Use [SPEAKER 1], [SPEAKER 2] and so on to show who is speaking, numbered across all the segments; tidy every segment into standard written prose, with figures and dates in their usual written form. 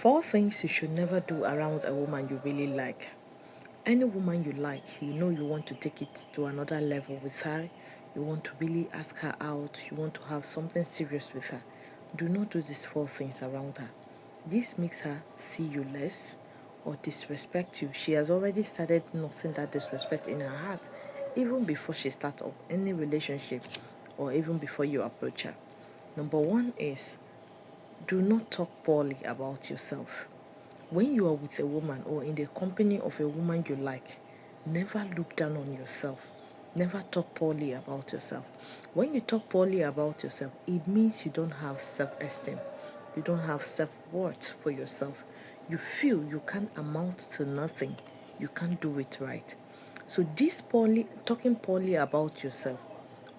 [SPEAKER 1] Four things you should never do around a woman you really like. Any woman you like, you know you want to take it to another level with her, you want to really ask her out, you want to have something serious with her. Do not do these four things around her. This makes her see you less or disrespect you. She has already started noticing that disrespect in her heart, even before she starts up any relationship or even before you approach her. Number one is do not talk poorly about yourself. When you are with a woman or in the company of a woman you like, never look down on yourself. Never talk poorly about yourself. When you talk poorly about yourself, it means you don't have self-esteem. You don't have self-worth for yourself. You feel you can't amount to nothing. You can't do it right. So this talking poorly about yourself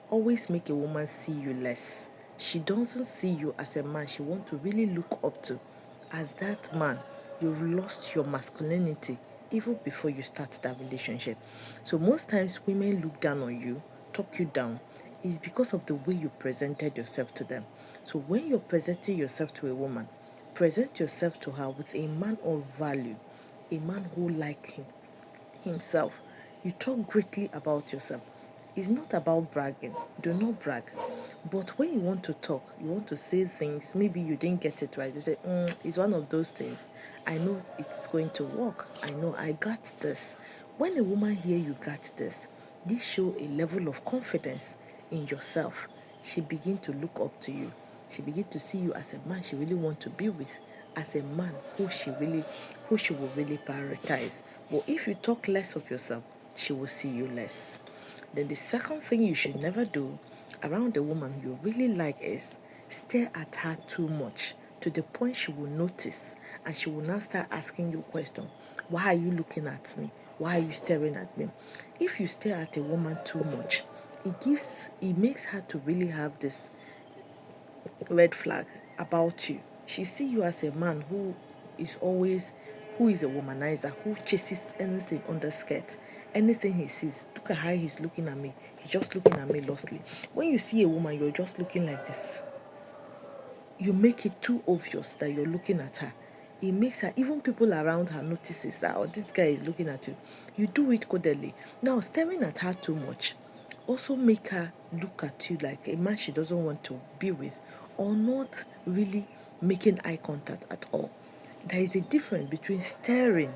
[SPEAKER 1] always make a woman see you less. She doesn't see you as a man she wants to really look up to. As that man, you've lost your masculinity even before you start that relationship. So most times women look down on you, talk you down, is because of the way you presented yourself to them. So when you're presenting yourself to a woman, present yourself to her with a man of value, a man who like himself. You talk greatly about yourself. It's not about bragging. Do not brag. But when you want to talk, you want to say things, maybe you didn't get it right. You say, it's one of those things. I know it's going to work. I know I got this. When a woman hear you got this show a level of confidence in yourself. She begin to look up to you. She begin to see you as a man she really want to be with, as a man who she will really prioritize. But if you talk less of yourself, she will see you less. Then the second thing you should never do around a woman you really like is stare at her too much to the point she will notice and she will now start asking you questions. Why are you looking at me? Why are you staring at me? If you stare at a woman too much, it makes her to really have this red flag about you. She see you as a man is always who is a womanizer, who chases anything on the skirt. Anything he sees, look at how he's looking at me. He's just looking at me lustily. When you see a woman, you're just looking like this. You make it too obvious that you're looking at her. It makes her, even people around her notices that, oh, this guy is looking at you. You do it codedly. Now, staring at her too much also make her look at you like a man she doesn't want to be with, or not really making eye contact at all. There is a difference between staring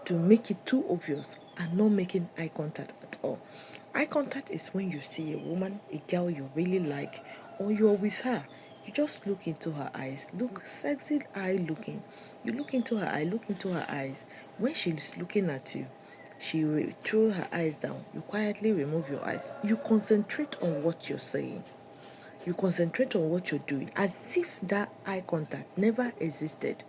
[SPEAKER 1] to make it too obvious and not making eye contact at all. Eye contact is when you see a woman, a girl you really like, or you're with her. You just look into her eyes, look sexy eye looking. You look into her eye, look into her eyes. When she's looking at you, she will throw her eyes down. You quietly remove your eyes. You concentrate on what you're saying. You concentrate on what you're doing as if that eye contact never existed.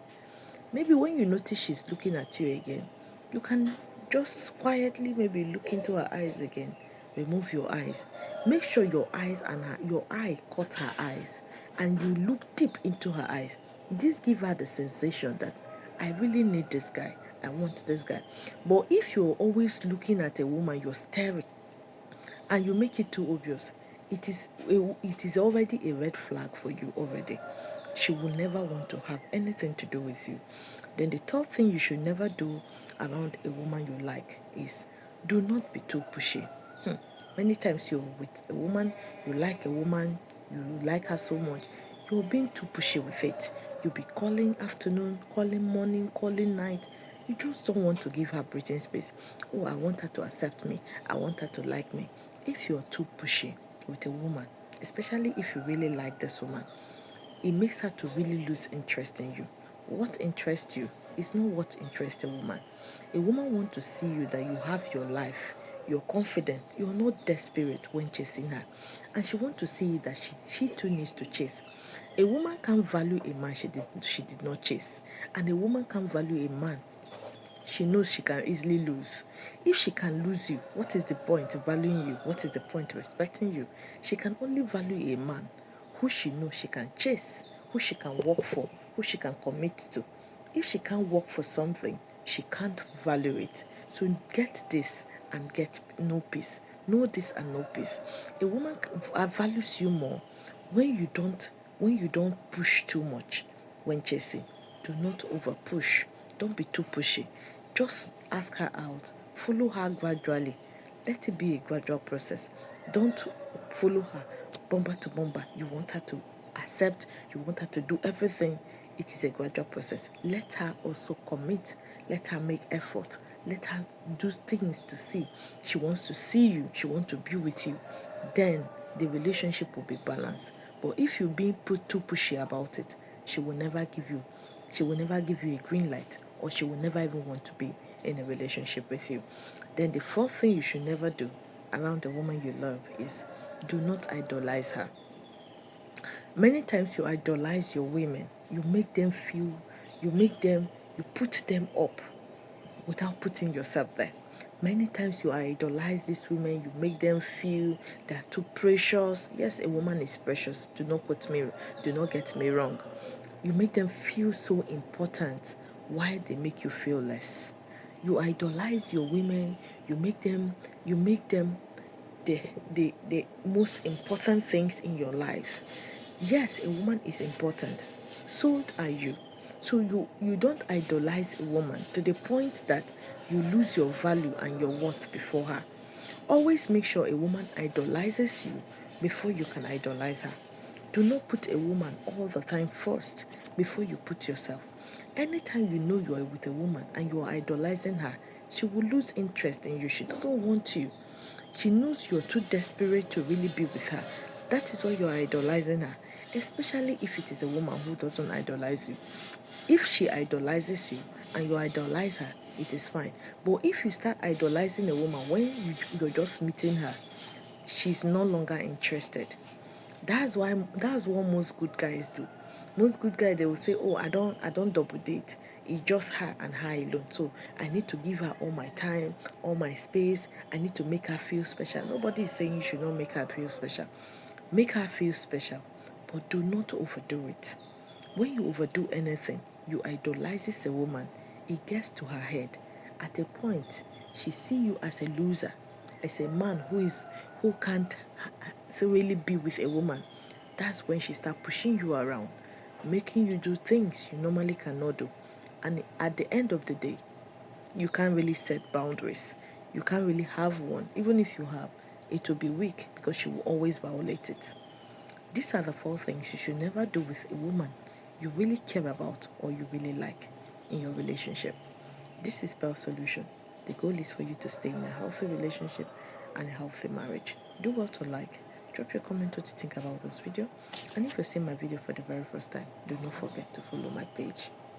[SPEAKER 1] Maybe when you notice she's looking at you again, you can just quietly maybe look into her eyes again. Remove your eyes. Make sure your eye caught her eyes and you look deep into her eyes. This gives her the sensation that I really need this guy. I want this guy. But if you're always looking at a woman, you're staring and you make it too obvious, it is already a red flag for you already. She will never want to have anything to do with you. Then the third thing you should never do around a woman you like is do not be too pushy. Many times you're with a woman, you like her so much, you're being too pushy with it. You'll be calling afternoon, calling morning, calling night. You just don't want to give her breathing space. Oh, I want her to accept me. I want her to like me. If you're too pushy with a woman, especially if you really like this woman, it makes her to really lose interest in you. What interests you is not what interests a woman. A woman wants to see you that you have your life, you're confident, you're not desperate when chasing her. And she wants to see that she too needs to chase. A woman can't value a man she did not chase. And a woman can't value a man she knows she can easily lose. If she can lose you, what is the point of valuing you? What is the point of respecting you? She can only value a man who she knows she can chase, who she can work for, who she can commit to. If she can't work for something, she can't value it. So get this and get no peace. Know this and no peace. A woman values you more when you don't push too much when chasing. Do not over push. Don't be too pushy. Just ask her out. Follow her gradually. Let it be a gradual process. Don't follow her bumper to bumper. You want her to accept, you want her to do everything. It is a gradual process. Let her also commit. Let her make effort. Let her do things to see. She wants to see you. She wants to be with you. Then the relationship will be balanced. But if you're being too pushy about it, she will never give you a green light, or she will never even want to be in a relationship with you. Then the fourth thing you should never do around the woman you love is do not idolize her. Many times you idolize your women, you put them up without putting yourself there. Many times you idolize these women, you make them feel they're too precious. Yes, a woman is precious. Do not get me wrong. You make them feel so important. Why they make you feel less? You idolize your women, you make them the most important things in your life. Yes, a woman is important. So are you. So you don't idolize a woman to the point that you lose your value and your worth before her. Always make sure a woman idolizes you before you can idolize her. Do not put a woman all the time first before you put yourself. Anytime you know you are with a woman and you are idolizing her, she will lose interest in you. She doesn't want you. She knows you're too desperate to really be with her. That is why you're idolizing her, especially if it is a woman who doesn't idolize you. If she idolizes you and you idolize her, it is fine. But if you start idolizing a woman when you're just meeting her, she's no longer interested. That's what most good guys do. Most good guys, they will say, "Oh, I don't double date. It's just her and her alone. So I need to give her all my time, all my space. I need to make her feel special." Nobody is saying you should not make her feel special. Make her feel special, but do not overdo it. When you overdo anything, you idolizes a woman. It gets to her head. At a point, she see you as a loser, as a man who can't really be with a woman. That's when she start pushing you around, making you do things you normally cannot do. And at the end of the day, you can't really set boundaries. You can't really have one. Even if you have, it will be weak because she will always violate it. These are the four things you should never do with a woman you really care about or you really like in your relationship. This is Spell Solution. The goal is for you to stay in a healthy relationship and a healthy marriage. Do what to like. Drop your comment what you think about this video. And if you're seeing my video for the very first time, do not forget to follow my page.